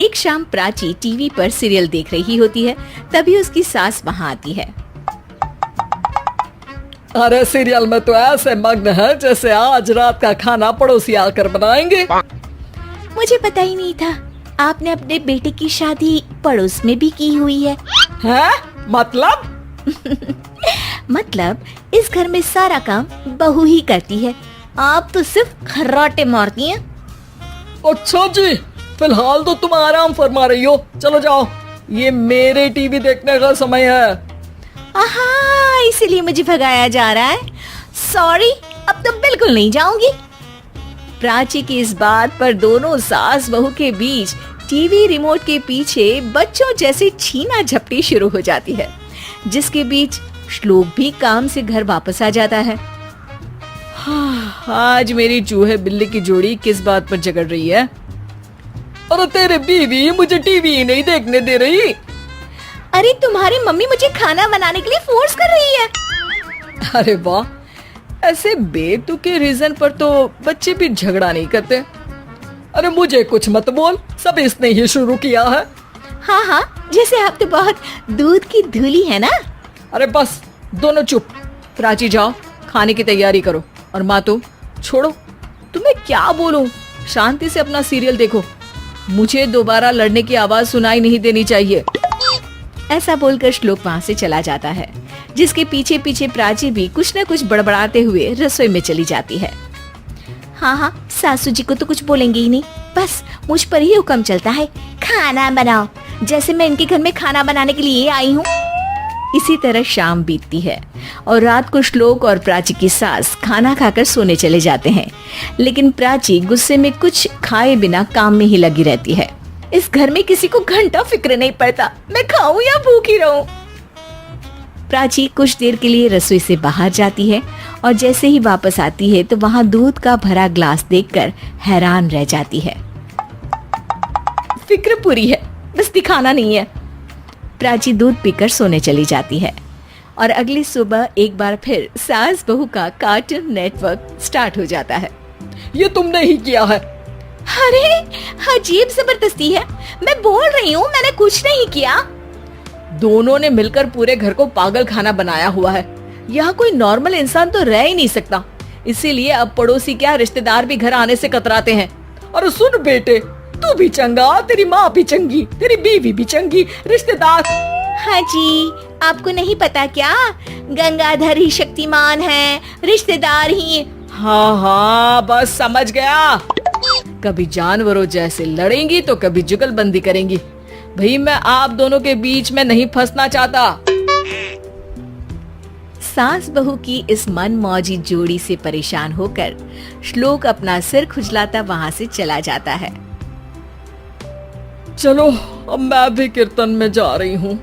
एक शाम प्राची टीवी पर सीरियल देख रही होती है, तभी उसकी सास वहाँ आती है। अरे सीरियल में तो ऐसे मग्न है जैसे आज रात का खाना पड़ोसी आकर बनाएंगे। मुझे पता ही नहीं था आपने अपने बेटे की शादी पड़ोस में भी की हुई है। हैं? मतलब? मतलब इस घर में सारा काम बहू ही करती है, आप तो सिर्फ खर्राटे मारती हैं। अच्छा जी, फिलहाल तो तुम आराम फरमा रही हो, चलो जाओ, ये मेरे टीवी देखने का समय है। आहा, इसीलिए मुझे भगाया जा रहा है। सॉरी, अब तो बिल्कुल नहीं जाऊंगी। प्राची की इस बात पर दोनों सास बहू के बीच टीवी रिमोट के पीछे बच्चों जैसे छीना झपटी शुरू हो जाती है, जिसके बीच श्लोक भी काम से घर वापस आ जाता है। आज मेरी चूहे बिल्ली की जोड़ी किस बात पर झगड़ रही है? अरे तेरे बीवी मुझे टीवी ही नहीं देखने दे रही। अरे तुम्हारी मम्मी मुझे खाना बनाने के लिए फोर्स कर रही है। अरे वाह, ऐसे बेतुके रीजन पर तो बच्चे भी झगड़ा नहीं करते। अरे मुझे कुछ मत बोल, सब इसने ही शुरू किया है। हाँ हाँ, जैसे आप तो बहुत दूध की धूली है ना। अरे बस, दोनों चुप। प्राची जाओ, खाने की तैयारी करो। और माँ तुम छोड़ो, तुम्हें क्या बोलूं, शांति से अपना सीरियल देखो, मुझे दोबारा लड़ने की आवाज सुनाई नहीं देनी चाहिए। ऐसा बोलकर श्लोक वहाँ से चला जाता है, जिसके पीछे पीछे प्राची भी कुछ न कुछ बड़बड़ाते हुए रसोई में चली जाती है। हाँ हाँ, सासू जी को तो कुछ बोलेंगे ही नहीं, बस मुझ पर ही हुक्म चलता है, खाना बनाओ, जैसे मैं इनके घर में खाना बनाने के लिए आई हूँ। इसी तरह शाम बीतती है और रात को श्लोक और प्राची की सास खाना खाकर सोने चले जाते हैं, लेकिन प्राची गुस्से में कुछ खाए बिना काम में ही लगी रहती है। इस घर में किसी को घंटा फिक्र नहीं पड़ता, मैं खाऊं या भूखी रहूं। प्राची कुछ देर के लिए रसोई से बाहर जाती है और जैसे ही वापस आती है तो वहाँ दूध का भरा ग्लास देखकर हैरान रह जाती है। फिक्र पूरी है, बस दिखाना नहीं है। प्राची दूध पीकर सोने चली जाती है और अगली सुबह एक बार फिर सास बहू का कार्टून नेटवर्क स्टार्ट हो जाता है। ये तुमने ही किया है। अरे अजीब जबरदस्ती है, मैं बोल रही हूँ मैंने कुछ नहीं किया। दोनों ने मिलकर पूरे घर को पागल खाना बनाया हुआ है। यहाँ कोई नॉर्मल इंसान तो रह ही नहीं सकता, इसीलिए अब पड़ोसी क्या रिश्तेदार भी घर आने से कतराते हैं। और सुन बेटे, तू भी चंगा, तेरी माँ भी चंगी, तेरी बीवी भी चंगी, रिश्तेदार। हाँ जी, आपको नहीं पता क्या, गंगाधर ही शक्तिमान है, रिश्तेदार ही। हाँ हाँ, बस समझ गया। कभी जानवरों जैसे लड़ेंगी तो कभी जुगलबंदी करेंगी। भाई मैं आप दोनों के बीच में नहीं फंसना चाहता। सास बहू की इस मनमौजी जोड़ी से परेशान होकर श्लोक अपना सिर खुजलाता वहाँ से चला जाता है। चलो अब मैं भी कीर्तन में जा रही हूँ।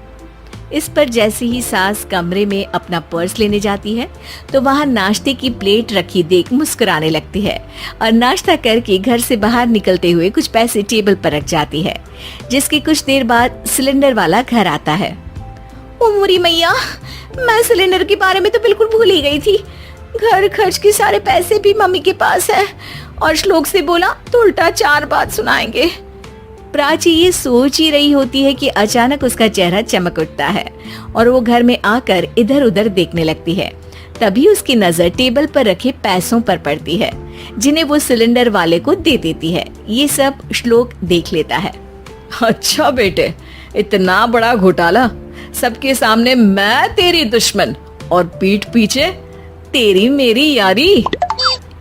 इस पर जैसे ही सास कमरे में अपना पर्स लेने जाती है तो वहाँ नाश्ते की प्लेट रखी देख मुस्कुराने लगती है और नाश्ता करके घर से बाहर निकलते हुए कुछ पैसे टेबल पर रख जाती है, जिसके कुछ देर बाद सिलेंडर वाला घर आता है। ओ मोरी मैया, मैं सिलेंडर के बारे में तो बिल्कुल भूल ही गई थी। घर खर्च के सारे पैसे भी मम्मी के पास है और श्लोक से बोला तो उल्टा 4 बात सुनाएंगे। प्राची ये सोच ही रही होती है कि अचानक उसका चेहरा चमक उठता है और वो घर में आकर इधर उधर देखने लगती है। तभी उसकी नजर टेबल पर रखे पैसों पर पड़ती है, जिन्हें वो सिलेंडर वाले को दे देती है। ये सब श्लोक देख लेता है। अच्छा बेटे, इतना बड़ा घोटाला, सबके सामने मैं तेरी दुश्मन और पीठ पीछे तेरी मेरी यारी।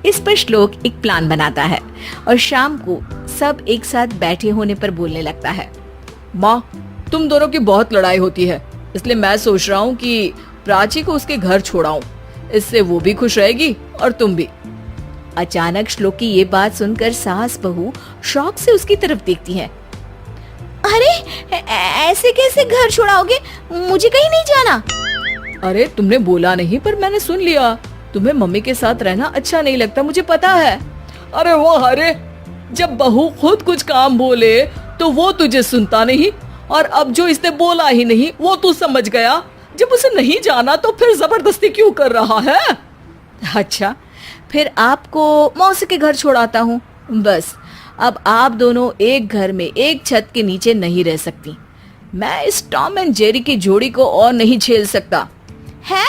इस पर श्लोक एक प्लान बनाता है और शाम को सब एक साथ बैठे होने पर बोलने लगता है। माँ, तुम दोनों की बहुत लड़ाई होती है, इसलिए मैं सोच रहा हूँ कि प्राची को उसके घर छोड़ाऊं, इससे वो भी खुश रहेगी और तुम भी। अचानक श्लोक की ये बात सुनकर सास बहू शौक से उसकी तरफ देखती है। अरे ऐसे कैसे घर छोड़ाओगे, मुझे कहीं नहीं जाना। अरे तुमने बोला नहीं पर मैंने सुन लिया, तुम्हें मम्मी के साथ रहना अच्छा नहीं लगता, मुझे पता है। अरे वाह, अरे जब बहू खुद कुछ काम बोले तो वो तुझे सुनता नहीं, और अब जो इसने बोला ही नहीं वो तू समझ गया। जब उसे नहीं जाना तो फिर जबरदस्ती क्यों कर रहा है? अच्छा, फिर आपको मौसी के घर छोड़ाता हूँ, बस अब आप दोनों एक घर में एक छत के नीचे नहीं रह सकती। मैं इस टॉम एंड जेरी की जोड़ी को और नहीं झेल सकता। है?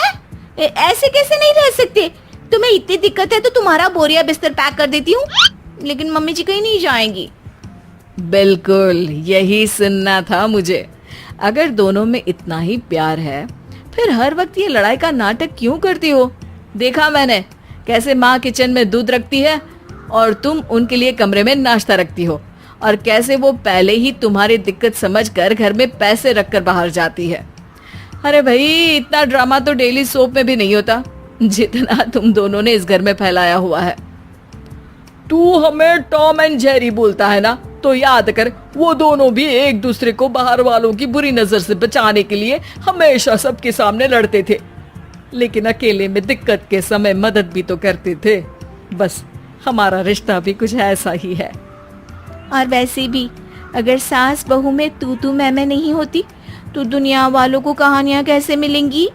ऐसे कैसे नहीं रह सकते? तुम्हें इतनी दिक्कत है तो तुम्हारा बोरिया बिस्तर पैक कर देती हूँ, लेकिन मम्मी जी कहीं नहीं जाएंगी। बिल्कुल यही सुनना था मुझे। अगर दोनों में इतना ही प्यार है फिर हर वक्त ये लड़ाई का नाटक क्यों करती हो? देखा मैंने कैसे माँ किचन में दूध रखती है और तुम उनके लिए कमरे में नाश्ता रखती हो, और कैसे वो पहले ही तुम्हारी दिक्कत समझकर घर में पैसे रखकर बाहर जाती है। अरे भाई, इतना ड्रामा तो डेली सोप में भी नहीं होता जितना तुम दोनों ने इस घर में फैलाया हुआ है। तू हमें टॉम एंड जेरी बोलता है ना, तो याद कर वो दोनों भी एक दूसरे को बाहर वालों की बुरी नजर से बचाने के लिए हमेशा सबके सामने लड़ते थे, लेकिन अकेले में दिक्कत के समय मदद भी तो करते थे। बस हमारा रिश्ता भी कुछ ऐसा ही है। और वैसे भी अगर सास बहू में तू मैं नहीं होती तो दुनिया वालों को कहानियां कैसे मिलेंगी?